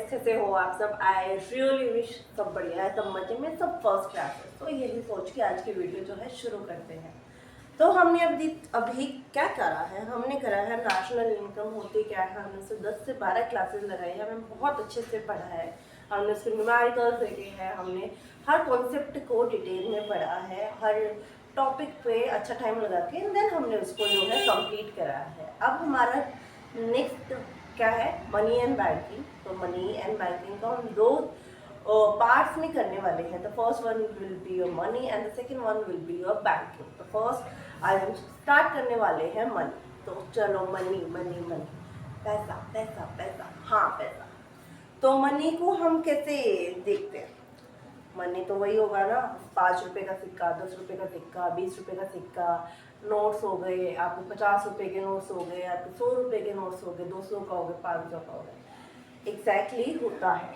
कैसे से हो आप सब। आई रियली विश सब बढ़िया है, सब मजे में, सब फर्स्ट क्लास है। तो यही सोच के आज की वीडियो जो है शुरू करते हैं। तो हमने अभी क्या करा है, हमने करा है नेशनल इनकम होती क्या है। हमने उसे 10 से 12 क्लासेस लगाई है, हमें बहुत अच्छे से पढ़ा है। हमने उसके न्यूमेरिकल्स देखे हैं, हमने हर कॉन्सेप्ट को डिटेल में पढ़ा है, हर टॉपिक पे अच्छा टाइम लगा के देन हमने उसको जो है कंप्लीट करा है। अब हमारा नेक्स्ट क्या है, मनी एंड बैंकिंग। तो मनी एंड बैंकिंग को हम दो पार्ट्स में करने वाले हैं। The first one will be your money and the second one will be your banking. तो फर्स्ट आज हम स्टार्ट करने वाले हैं मनी। तो चलो मनी मनी मनी, पैसा पैसा पैसा, हाँ पैसा। तो मनी को हम कैसे देखते हैं? मनी तो वही होगा ना, 5 रुपए का सिक्का, 10 रुपए का सिक्का, 20 रुपए का सिक्का, नोट्स हो गए आपके, 50 रुपए के नोट्स हो गए आपके, 100 रुपए के नोट्स हो गए, 200 का हो गया, 500 का हो गया। एग्जैक्टली होता है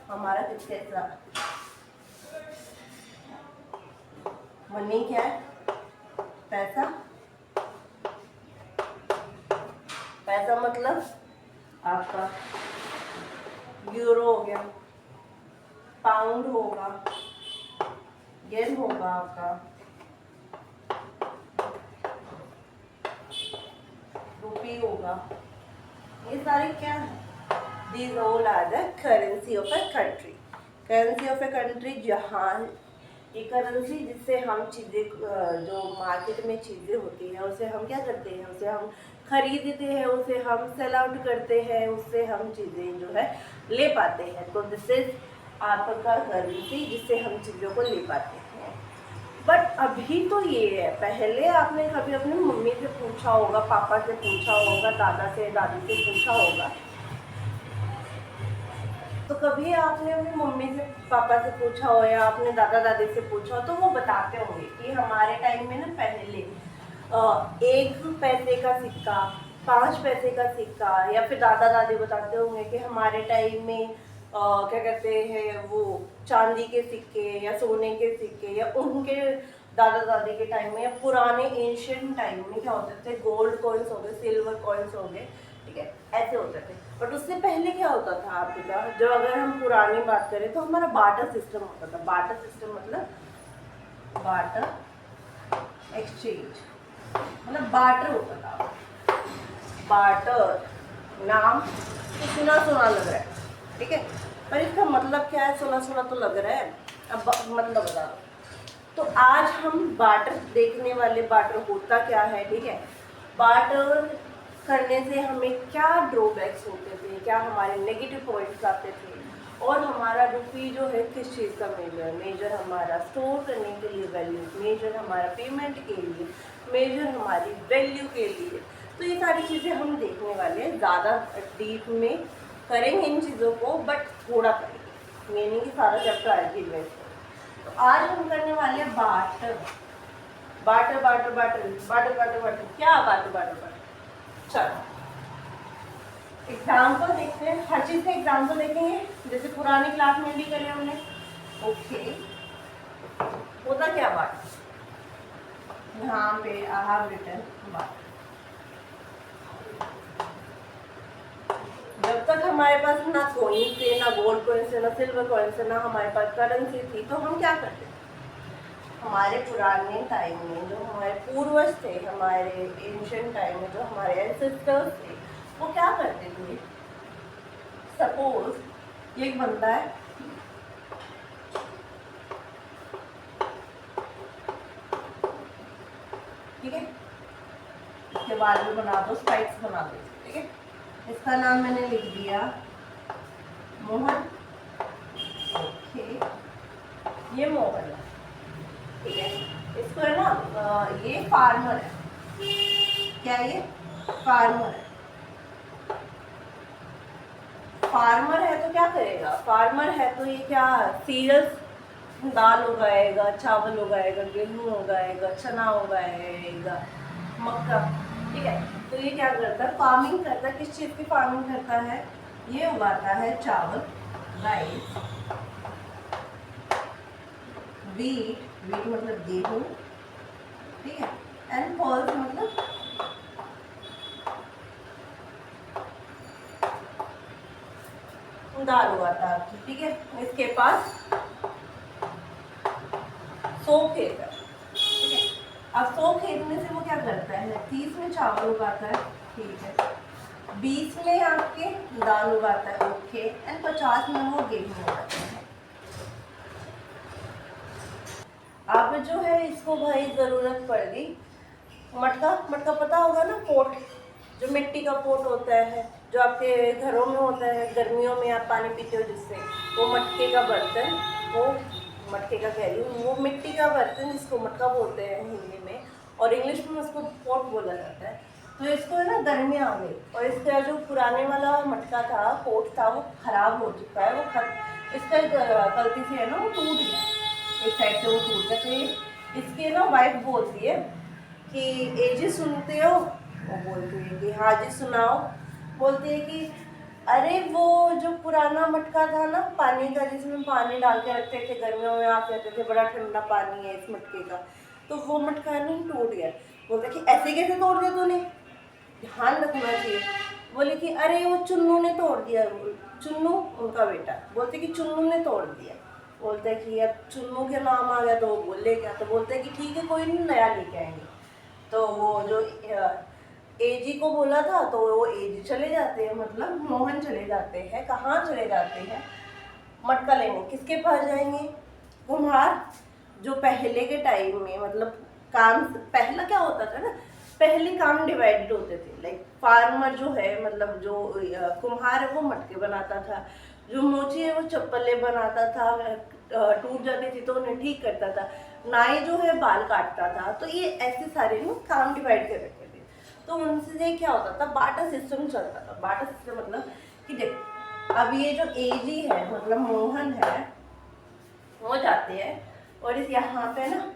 हमारा कुछ कैसा। मनी क्या है? पैसा। पैसा मतलब आपका यूरो हो गया, पाउंड होगा, येन होगा आपका, रुपी होगा। ये सारे क्या है? These all are the currency of a country. Currency of a country, जहाँ ये करेंसी जिससे हम चीज़ें, जो मार्केट में चीज़ें होती हैं उसे हम क्या करते हैं, उसे हम खरीदते हैं, उसे हम सेल आउट करते हैं, उससे हम चीज़ें जो है ले पाते हैं। तो दिस इज आपका करेंसी जिससे हम चीज़ों को ले पाते हैं। बट अभी तो ये है, पहले आपने कभी अपनी मम्मी से पूछा होगा, पापा से पूछा होगा, दादा से दादी से पूछा होगा। तो कभी आपने अपनी मम्मी से पापा से पूछा हो या आपने दादा दादी से पूछा हो, तो वो बताते होंगे कि हमारे टाइम में ना पहले 1 पैसे का सिक्का, 5 पैसे का सिक्का, या फिर दादा दादी बताते होंगे कि हमारे टाइम में क्या कहते हैं वो, चांदी के सिक्के या सोने के सिक्के, या उनके दादा दादी के टाइम में या पुराने एंशियंट टाइम में क्या होते थे, गोल्ड कॉइन्स हो गए, सिल्वर कॉइन्स हो गए, ठीक है, ऐसे होते थे। बट उससे पहले क्या होता था आपका, जो अगर हम पुरानी बात करें तो हमारा बार्टर सिस्टम होता था। बार्टर सिस्टम मतलब बार्टर एक्सचेंज, मतलब बार्टर होता था। बार्टर नाम तो सुना सुना लग रहा है, ठीक है, पर इसका मतलब क्या है? सुना सुना तो लग रहा है, अब मतलब बता दो। तो आज हम बार्टर देखने वाले, बार्टर होता क्या है, ठीक है। बार्टर करने से हमें क्या ड्रॉबैक्स होते थे, क्या हमारे नेगेटिव पॉइंट्स आते थे, और हमारा रुपी जो है किस चीज़ का मेजर हमारा स्टोर करने के लिए वैल्यू, मेजर हमारा पेमेंट के लिए, मेजर हमारी वैल्यू के लिए। तो ये सारी चीज़ें हम देखने वाले हैं, ज़्यादा डीप में करेंगे इन चीज़ों को, बट थोड़ा करेंगे, मीनिंग कि सारा चैप्टर आज की इन्वेस्ट। तो आज हम करने वाले हैं barter. Barter barter barter barter barter barter, क्या बार्टर बार्टर बार्टर। चलो एग्जाम्पल देखते हैं, हर चीज़ का एग्जाम्पल देखेंगे, जैसे पुरानी क्लास में भी करे हमने। ओके, होता क्या बात, यहाँ पे आई हैव रिटन बात। जब तक हमारे पास ना कॉइन थे, ना गोल्ड कॉइन थे, ना सिल्वर कॉइन थे, ना हमारे पास करेंसी थी, तो हम क्या करते थे? हमारे पुराने टाइम में जो हमारे पूर्वज थे, हमारे एंशियंट टाइम में जो हमारे एंसेस्टर्स थे, वो क्या करते थे? सपोज एक बंदा है, ठीक है, इसके बाद में बना दो, स्पाइक्स बना दो, ठीक है। इसका नाम मैंने लिख दिया मोहन। ओके, ये मोहन है, ठीक है। इसको है ना, ये फार्मर है, क्या ये फार्मर है। फार्मर है तो क्या करेगा? फार्मर है तो ये क्या, सीरियल्स, दाल उगाएगा, चावल उगाएगा, गेहूँ उगाएगा, चना उगाएगा, मक्का, ठीक है। तो ये क्या करता है? फार्मिंग करता है। किस चीज़ की फार्मिंग करता है? ये उगाता है चावल, राइस, वीट, वीट मतलब गेहूँ, ठीक है, एंड पल्स मतलब दाल उगाता है आपकी, ठीक है। इसके पास 100 खेत है, ठीक है। अब 100 खेत में से वो क्या करता है, 30 में चावल उगाता है, ठीक है। 20 में आपके दाल उगाता है, ओके। एंड 50 में वो गेहूँ उगाता है। अब जो है इसको भाई ज़रूरत पड़ गई मटका। मटका पता होगा ना, पोट, जो मिट्टी का पोट होता है, जो आपके घरों में होता है, गर्मियों में आप पानी पीते हो जिससे, वो मटके का बर्तन, वो मटके का कह रही हूँ, वो मिट्टी का बर्तन जिसको मटका बोलते हैं हिंदी में, और इंग्लिश में उसको पोट बोला जाता है। तो इसको है ना गर्मी आ गई, और इसका जो पुराने वाला मटका था, पोट था, वो खराब हो चुका है, इसका गलती से है ना वो टूट गया, एक साइड से वो टूट गया। तो इसकी ना वाइफ बोलती है कि ए जी सुनते हो, वो बोलती है कि हाँ जी सुनाओ। बोलती है कि अरे वो जो पुराना मटका था ना पानी का, जिसमें पानी डाल के रखते थे, गर्मियों में आप कहते थे बड़ा ठंडा पानी है इस मटके का, तो वो मटका नहीं टूट गया। बोलते कि ऐसे कैसे तोड़ दिया तूने, ध्यान रखना चाहिए। बोले कि अरे वो चुन्नू ने तोड़ दिया, चुन्नू उनका बेटा, बोलते कि चुन्नू ने तोड़ दिया। बोलते हैं कि अब चुन्नू के नाम आ गया तो वो बोले क्या, तो बोलते हैं कि ठीक है कोई नहीं, नया लेके आएंगे। तो वो जो एजी को बोला था, तो वो एजी चले जाते हैं, मतलब मोहन चले जाते हैं। कहाँ चले जाते हैं, मटका लेने। किसके पास जाएंगे, कुम्हार। जो पहले के टाइम में मतलब काम पहला क्या होता था ना, पहले काम डिवाइडेड होते थे। लाइक फार्मर जो है, मतलब जो कुम्हार है वो मटके बनाता था, जो मोची है वो चप्पलें बनाता था, टूट जाती थी तो उन्हें ठीक करता था, नाई जो है बाल काटता था। तो ये ऐसे सारे ना काम डिवाइड कर रखे थे। तो उनसे क्या होता था, बाटा सिस्टम चलता था। बाटा सिस्टम मतलब कि देख, अब ये जो एजी है मतलब मोहन है, वो जाते हैं और इस यहाँ पे ना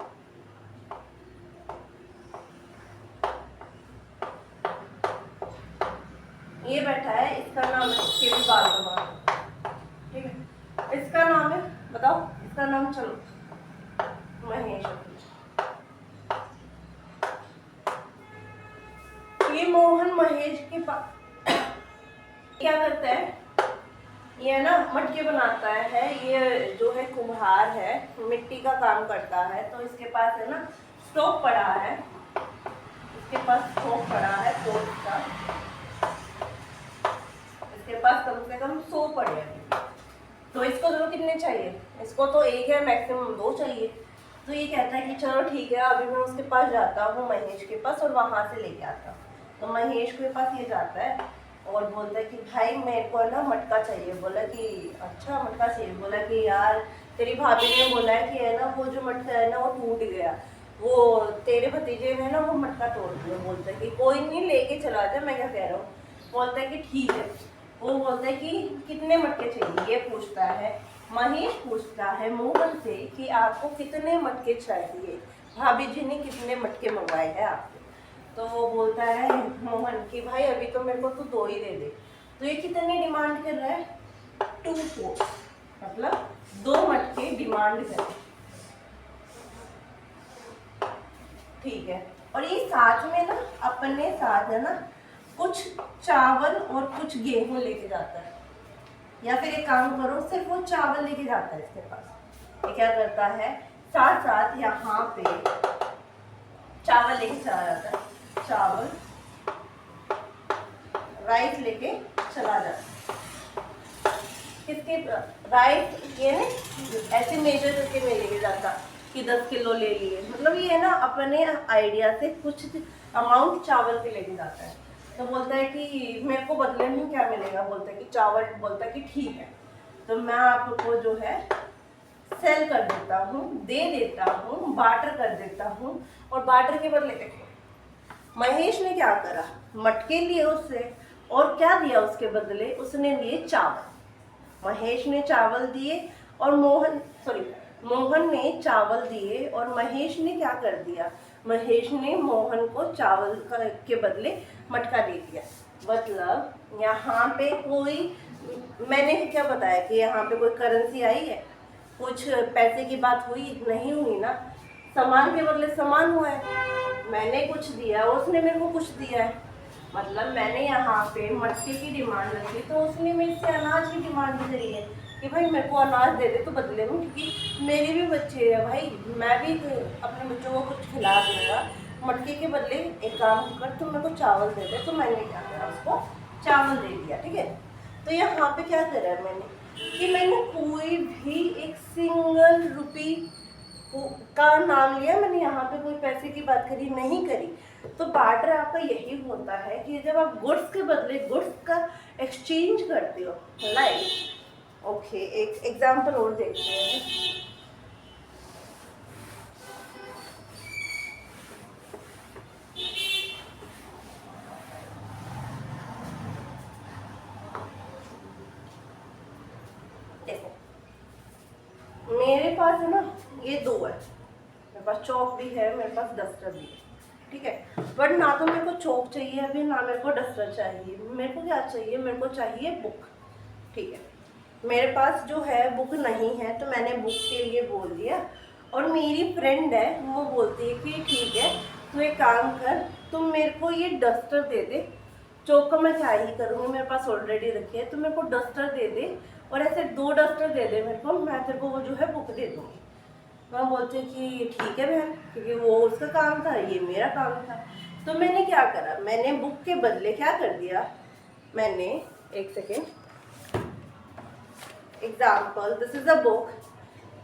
ये बैठा है, इसका नाम है, इसके भी बाल कमा, ठीक है। इसका नाम है, बताओ इसका नाम, चलो महेश। ये मोहन महेश के पास क्या करता है, ये ना मटके बनाता है। ये जो है कुम्हार है, मिट्टी का काम करता है। तो इसके पास है ना स्टोव पड़ा है, इसके पास स्टोव पड़ा है पोर्ट का, इसके पास कम से कम 100 पड़े हैं। तो इसको तो कितने चाहिए, इसको तो एक है मैक्सिमम 2 चाहिए। तो ये कहता है कि चलो ठीक है, अभी मैं उसके पास जाता हूँ, महेश के पास, और वहाँ से लेके आता हूँ। तो महेश के पास ये जाता है और बोलता है कि भाई मेरे को ना मटका चाहिए। बोला कि अच्छा मटका चाहिए। बोला कि यार तेरी भाभी ने बोला है कि है ना वो जो मटका है ना वो टूट गया, वो तेरे भतीजे ने ना वो मटका तोड़ दिया। बोलता है कि कोई नहीं, लेके चला जा, मैं क्या कह रहा हूँ। बोलता है कि ठीक है। वो बोलता है कि कितने मटके चाहिए, ये पूछता है। महेश पूछता है मोहन से कि आपको कितने मटके चाहिए, भाभी जी ने कितने मटके मंगवाए हैं आपके। तो वो बोलता है मोहन कि भाई अभी तो मेरे को तो 2 ही दे दे। तो ये कितने डिमांड कर रहा है, 2 पोट, मतलब 2 मटके डिमांड कर रहे, ठीक है। और ये साथ में ना अपने साथ है ना कुछ चावल और कुछ गेहूं लेके जाता है, या फिर एक काम करो सिर्फ वो चावल लेके जाता है इसके पास। ये क्या करता है, साथ साथ यहाँ पे चावल लेके चला जाता है, चावल राइस लेके चला जाता है। किसके राइस, ये ना ऐसे मेजर करके नहीं लेके जाता कि 10 किलो ले लिए, मतलब ये है ना अपने आइडिया से कुछ अमाउंट चावल के लेके जाता है। तो बोलता है कि मेरे को बदले में क्या मिलेगा, बोलता है कि चावल। बोलता है कि ठीक है, तो मैं आपको जो है सेल कर देता हूँ, दे देता हूँ, बार्टर कर देता हूँ। और बार्टर के बदले देखो महेश ने क्या करा, मटके लिए उससे, और क्या दिया उसके बदले, उसने लिए चावल। महेश ने चावल दिए और मोहन ने चावल दिए, और महेश ने क्या कर दिया, महेश ने मोहन को चावल के बदले मटका दे दिया। मतलब यहाँ पे कोई, मैंने क्या बताया कि यहाँ पे कोई करेंसी आई है, कुछ पैसे की बात हुई नहीं हुई ना, सामान के बदले सामान हुआ है। मैंने कुछ दिया, उसने मेरे को कुछ दिया है। मतलब मैंने यहाँ पे मटके की डिमांड रखी तो उसने मेरे से अनाज की डिमांड भी करी है कि भाई मेरे को अनाज दे दे तो बदले में, क्योंकि मेरे भी बच्चे हैं भाई, मैं भी अपने बच्चों को कुछ खिला दूँगा। मटके के बदले एक काम कर, तुम मेरे को चावल दे दे। तो मैंने क्या करा, उसको चावल दे दिया, ठीक है। तो यहाँ पे क्या करा है मैंने कि मैंने कोई भी एक सिंगल रुपी का नाम लिया, मैंने यहाँ पे कोई पैसे की बात करी नहीं करी। तो बार्टर आपका यही होता है कि जब आप गुड्स के बदले गुड्स का एक्सचेंज करते हो, लाइक ओके, एक एग्जांपल और देखते हैं। देखो मेरे पास है ना ये दो है, मेरे पास चौक भी है, मेरे पास डस्टर भी है, ठीक है। बट ना तो मेरे को चौक चाहिए अभी, ना मेरे को डस्टर चाहिए। मेरे को क्या चाहिए, मेरे को चाहिए बुक, ठीक है। मेरे पास जो है बुक नहीं है, तो मैंने बुक के लिए बोल दिया। और मेरी फ्रेंड है, वो बोलती है कि ठीक है तू एक काम कर, तुम मेरे को ये डस्टर दे दे। चौक का मैं क्या ही करूँगी, मेरे पास ऑलरेडी रखी है, तो मेरे को डस्टर दे दे और ऐसे दो डस्टर दे दे मेरे को, मैं तेरे को वो जो है बुक दे दूँगी। मैं बोलती हूँ कि ठीक है बहन, क्योंकि वो उसका काम था, ये मेरा काम था। तो मैंने क्या करा, मैंने बुक के बदले क्या कर दिया, मैंने एक second, example this is a book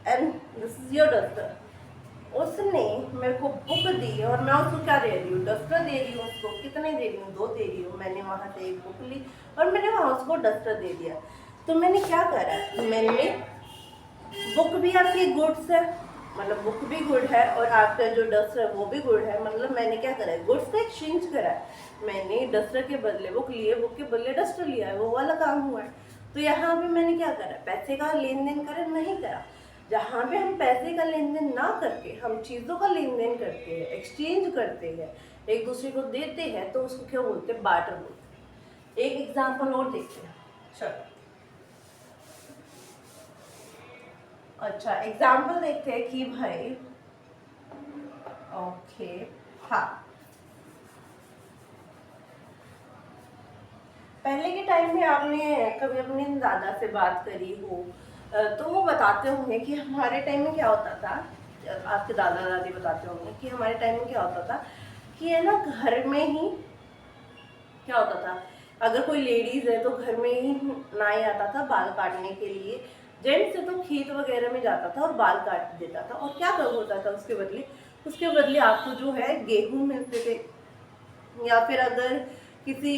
and this is your duster. उसने मेरे को बुक दी और मैं उसको क्या दे रही हूँ, डस्टर दे रही हूँ उसको। कितने दे रही हूँ, दो दे रही हूँ। मैंने वहाँ से एक बुक ली और मैंने वहाँ उसको डस्टर दे दिया। तो मैंने क्या करा, मैंने बुक भी आपकी गुड्स है, मतलब बुक भी गुड है और आपका जो डस्टर है वो भी गुड है। मतलब मैंने क्या करा है, गुड्स का एक्सचेंज करा है। मैंने डस्टर के बदले बुक लिए, बुक के बदले डस्टर लिया है, वो वाला काम हुआ है। तो यहाँ पे मैंने क्या करा, पैसे का लेन देन करा नहीं करा। जहाँ पे हम पैसे का लेन देन ना करके हम चीज़ों का लेन देन करते हैं, एक्सचेंज करते हैं, एक दूसरे को देते हैं, तो उसको क्या बोलते हैं, बार्टर बोलते हैं। एक एग्जाम्पल और देखते हैं, चलो। अच्छा एग्जाम्पल देखते हैं कि भाई ओके, हाँ, पहले के टाइम में आपने कभी अपने दादा से बात करी हो तो वो बताते होंगे कि हमारे टाइम में क्या होता था। आपके दादा दादी बताते होंगे कि हमारे टाइम में क्या होता था कि है ना, घर में ही क्या होता था, अगर कोई लेडीज है तो घर में ही नाई आता था बाल काटने के लिए। जेंट्स से तो खेत वगैरह में जाता था और बाल काट देता था। और क्या कर होता था उसके बदले, उसके बदले आपको जो है गेहूं मिलते थे, या फिर अगर किसी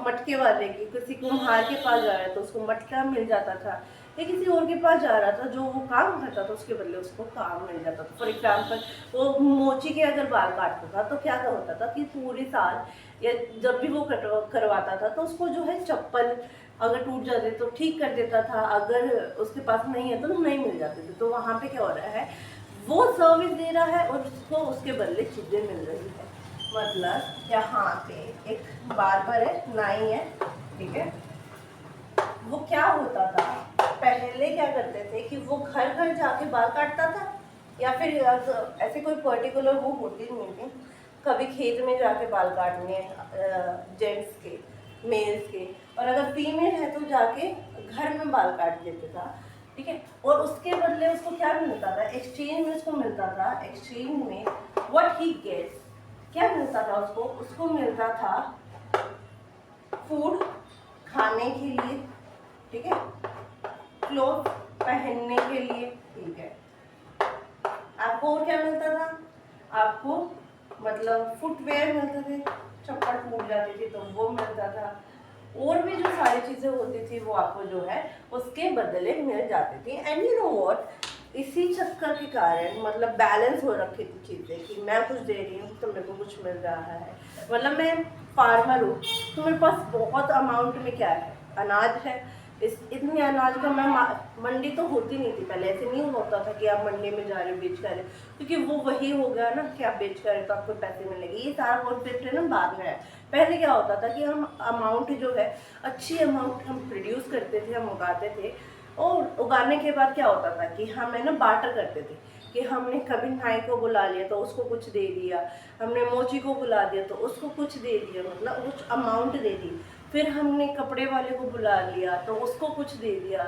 मटके वाले की, किसी कुम्हार के पास जा रहा है तो उसको मटका मिल जाता था, या किसी और के पास जा रहा था जो वो काम करता था उसके बदले उसको काम मिल जाता था। फॉर एग्जाम्पल वो मोची के अगर बाल काटता था तो क्या होता था कि पूरे साल या जब भी वो करवाता था तो उसको जो है चप्पल अगर टूट जाते तो ठीक कर देता था, अगर उसके पास नहीं है तो नहीं मिल जाते थे। तो वहाँ पे क्या हो रहा है, वो सर्विस दे रहा है और उसको उसके बदले चीज़ें मिल रही है। मतलब यहाँ पे एक बार्बर है, नाई है, ठीक है। वो क्या होता था, पहले क्या करते थे कि वो घर घर जाके बाल काटता था, या फिर ऐसे कोई पर्टिकुलर वो होती नहीं थी, कभी खेत में जाके बाल काटने जेंट्स के, मेल्स के, और अगर फीमेल है तो जाके घर में बाल काट देते था, ठीक है। और उसके बदले उसको क्या मिलता था, एक्सचेंज में उसको मिलता था, एक्सचेंज में व्हाट ही गेट्स, क्या मिलता था उसको, उसको मिलता था फूड खाने के लिए, ठीक है, क्लोथ पहनने के लिए, ठीक है। आपको और क्या मिलता था, आपको मतलब फुटवेयर मिलते थे, चप्पल टूट जाती थी तो वो मिलता था, और भी जो सारी चीज़ें होती थी वो आपको जो है उसके बदले मिल जाती थी। एंड यू नो व्हाट, इसी चक्कर के कारण मतलब बैलेंस हो रखी थी चीज़ें कि मैं कुछ दे रही हूँ तो मेरे को कुछ मिल रहा है। मतलब मैं फार्मर हूँ तो मेरे पास बहुत अमाउंट में क्या है, अनाज है। इस इतने अनाज का मैं मंडी तो होती नहीं थी पहले, ऐसे नहीं होता था कि आप मंडी में जा रहे हो बेच कर, क्योंकि वो वही हो गया ना कि आप बेच कर तो आपको पैसे मिलेंगे। ये सारा कॉन्सेप्ट है ना बाद में है। पहले क्या होता था कि हम अमाउंट जो है अच्छी अमाउंट हम प्रोड्यूस करते थे, हम उगाते थे, और उगाने के बाद क्या होता था कि हम है ना बार्टर करते थे कि हमने कभी नाई को बुला लिया तो उसको कुछ दे दिया, हमने मोची को बुला दिया तो उसको कुछ दे दिया, मतलब कुछ अमाउंट दे दी। फिर हमने कपड़े वाले को बुला लिया तो उसको कुछ दे दिया।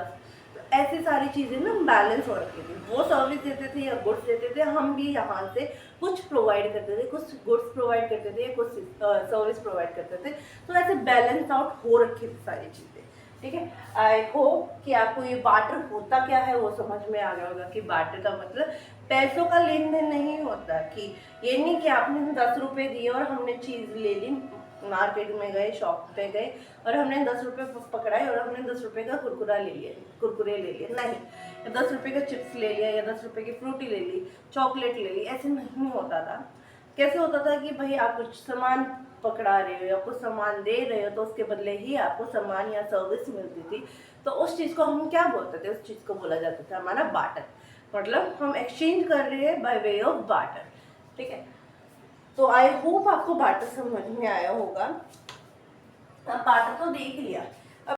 तो ऐसी सारी चीज़ें ना बैलेंस हो रखी थी। वो सर्विस देते थे या गुड्स देते थे, हम भी यहाँ से कुछ प्रोवाइड करते थे, कुछ गुड्स प्रोवाइड करते थे, कुछ सर्विस प्रोवाइड करते थे। तो ऐसे बैलेंस आउट हो रखी थी सारी चीज़ें। ठीक है, आई होप कि आपको ये बार्टर होता क्या है वो समझ में आ गया होगा कि बार्टर का मतलब पैसों का लेन देन नहीं होता। कि ये नहीं कि आपने 10 रुपये दिए और हमने चीज़ ले ली, मार्केट में गए, शॉप पे गए और हमने 10 रुपये पकड़ाए और हमने 10 रुपये का कुरकुरे ले लिए, नहीं, या 10 रुपये का चिप्स ले लिया, या 10 रुपये की फ्रूटी ले ली, चॉकलेट ले ली, ऐसे नहीं होता था। कैसे होता था कि भाई आप कुछ सामान पकड़ा रहे हो या कुछ सामान दे रहे हो तो उसके बदले ही आपको सामान या सर्विस मिलती थी। तो उस चीज़ को हम क्या बोलते थे, उस चीज़ को बोला जाता था हमारा बार्टर। मतलब हम एक्सचेंज कर रहे हैं बाय वे ऑफ बार्टर। ठीक है, तो आई होप आपको बार्टर समझ में आया होगा। अब बार्टर तो देख लिया